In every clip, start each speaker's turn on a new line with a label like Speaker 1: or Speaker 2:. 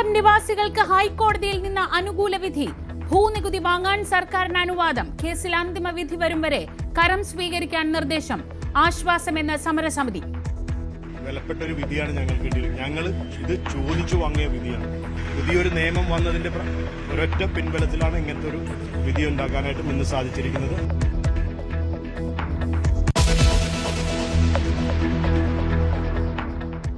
Speaker 1: Tipper നിവാസികൾക്ക് ഹൈക്കോടതിയിൽ നിന്ന് അനുകൂല വിധി. ഭൂനികുതി വാങ്ങാൻ സർക്കാരിന് അനുവാദം. കേസിൽ അന്തിമ വിധി വരും വരെ കരം സ്വീകരിക്കാൻ നിർദ്ദേശം. ആശ്വാസമെന്ന് സമരസമിതി.
Speaker 2: വിലപ്പെട്ട ഒരു വിധിയാണ് ഞങ്ങൾക്ക് കിട്ടിയത്. ഞങ്ങൾ ഇത് ചോദിച്ചു വാങ്ങിയ വിധിയാണ്. പുതിയൊരു നിയമം വന്നതിന്റെ ഒരൊറ്റ പിൻബലത്തിലാണ് ഇങ്ങനത്തെ ഒരു വിധി ഉണ്ടാക്കാനായിട്ട് ഇന്ന് സാധിച്ചിരിക്കുന്നത്.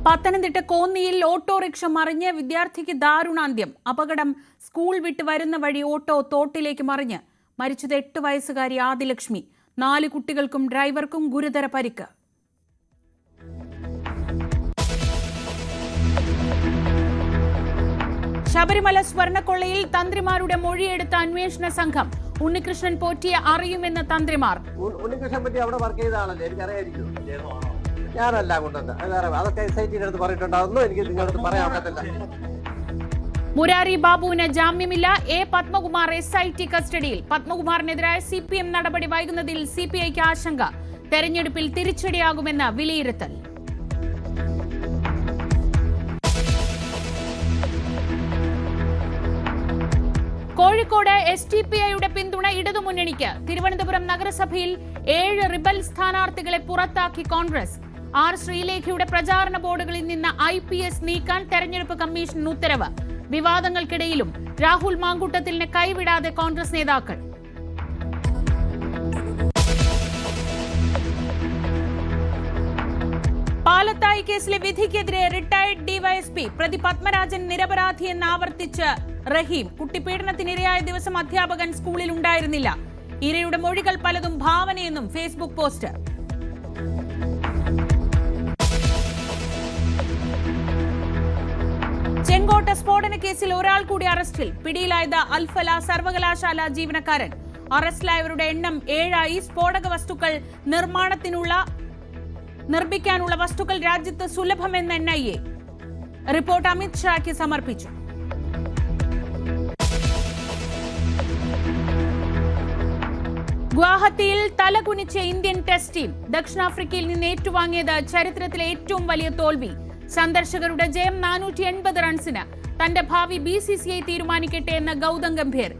Speaker 1: പത്തനംതിട്ട കോന്നിയിൽ ഓട്ടോറിക്ഷ മറിഞ്ഞ് വിദ്യാർത്ഥിക്ക് ദാരുണാന്ത്യം. അപകടം സ്കൂൾ വിട്ട് വരുന്ന വഴി ഓട്ടോ തോട്ടിലേക്ക് മറിഞ്ഞ് മരിച്ചത് 8 വയസ്സുകാരി ആദിലക്ഷ്മി. 4 കുട്ടികൾക്കും ഡ്രൈവർക്കും ഗുരുതര പരിക്ക്. ശബരിമല സ്വർണ്ണക്കൊള്ളയിൽ തന്ത്രിമാരുടെ മൊഴിയെടുത്ത അന്വേഷണ സംഘം. ഉണ്ണികൃഷ്ണൻ പോറ്റിയെ അറിയുമെന്ന് തന്ത്രിമാർ.
Speaker 3: ഉണ്ണികൃഷ്ണൻ പറ്റി അവിടെ വർക്ക് ചെയ്ത ആളല്ലേ, എനിക്കറിയായിരിക്കും. ഞാനല്ല കൊണ്ടുവന്നത്, അതൊക്കെ SIT-യുടെ അടുത്ത് പറഞ്ഞിട്ടുണ്ടാവുന്നു. എനിക്ക് നിങ്ങളടുത്ത് പറയാൻ പറ്റില്ല.
Speaker 1: മുരാരി ബാബുവിന് ജാമ്യമില്ല. എ പത്മകുമാർ SIT കസ്റ്റഡിയിൽ. പത്മകുമാറിനെതിരായ CPM നടപടി വൈകുന്നതിൽ CPIക്ക് ആശങ്ക. തെരഞ്ഞെടുപ്പിൽ തിരിച്ചടിയാകുമെന്ന് വിലയിരുത്തൽ. കോഴിക്കോട് SDPIയുടെ പിന്തുണ ഇടതുമുന്നണിക്ക്. തിരുവനന്തപുരം നഗരസഭയിൽ 7 റിബൽ സ്ഥാനാർത്ഥികളെ പുറത്താക്കി കോൺഗ്രസ്. R ശ്രീലേഖയുടെ പ്രചാരണ ബോർഡുകളിൽ നിന്ന് IPS നീക്കാൻ തെരഞ്ഞെടുപ്പ് കമ്മീഷൻ ഉത്തരവ്. വിവാദങ്ങൾക്കിടയിലും രാഹുൽ മാങ്കൂട്ടത്തിലിനെ കൈവിടാതെ കോൺഗ്രസ് നേതാക്കൾ. പാലത്തായി കേസിലെ വിധിക്കെതിരെ റിട്ടയർഡ് DYSP പ്രതി പത്മരാജൻ നിരപരാധിയെന്ന് ആവർത്തിച്ച് റഹീം. കുട്ടിപീഡനത്തിനിരയായ ദിവസം അധ്യാപകൻ സ്കൂളിൽ ഉണ്ടായിരുന്നില്ല. ഇരയുടെ മൊഴികൾ പലതും ഭാവനയെന്നും ഫേസ്ബുക്ക് പോസ്റ്റ്. ചെങ്കോട്ട സ്ഫോടന കേസിൽ ഒരാൾ കൂടി അറസ്റ്റിൽ. പിടിയിലായത് അൽഫല സർവകലാശാല ജീവനക്കാരൻ. അറസ്റ്റിലായവരുടെ എണ്ണം 7ആയി. സ്ഫോടക വസ്തുക്കൾ നിർമ്മിക്കാനുള്ള വസ്തുക്കൾ രാജ്യത്ത് സുലഭമെന്ന് NIA. റിപ്പോർട്ട് അമിത് ഷായ്ക്ക് സമർപ്പിച്ചു. ഗുവാഹത്തിയിൽ തലകുനിച്ച ഇന്ത്യൻ ടെസ്റ്റ് ടീം. ദക്ഷിണാഫ്രിക്കയിൽ നിന്ന് ഏറ്റുവാങ്ങിയത് ചരിത്രത്തിലെ ഏറ്റവും വലിയ തോൽവി. സന്ദർശകരുടെ ജയം 480 റൺസിന്. തന്റെ ഭാവി BCCI തീരുമാനിക്കട്ടെ എന്ന് ഗൗതം ഗംഭീർ.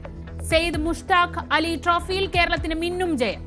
Speaker 1: സെയ്ദ് മുഷ്താഖ് അലി ട്രോഫിയിൽ കേരളത്തിന് മിന്നും ജയം.